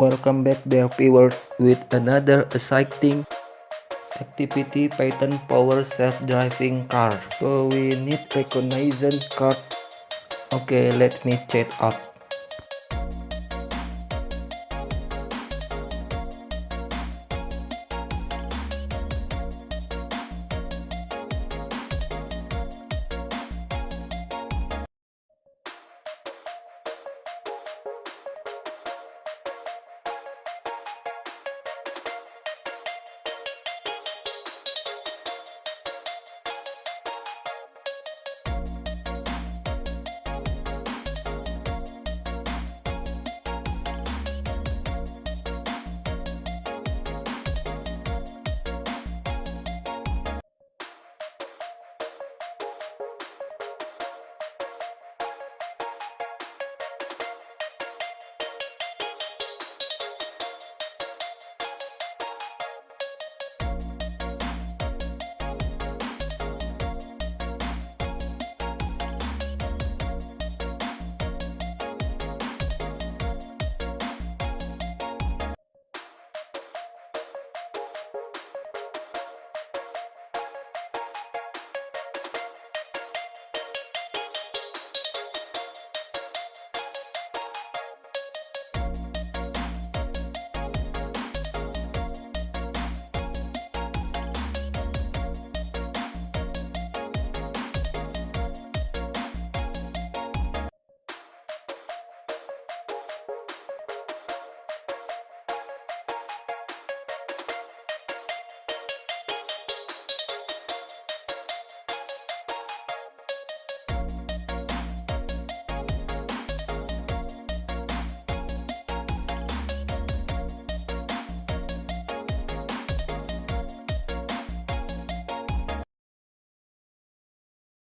Welcome back dear viewers with another exciting activity Python power self-driving car. So we need recognition card. Okay, let me check out.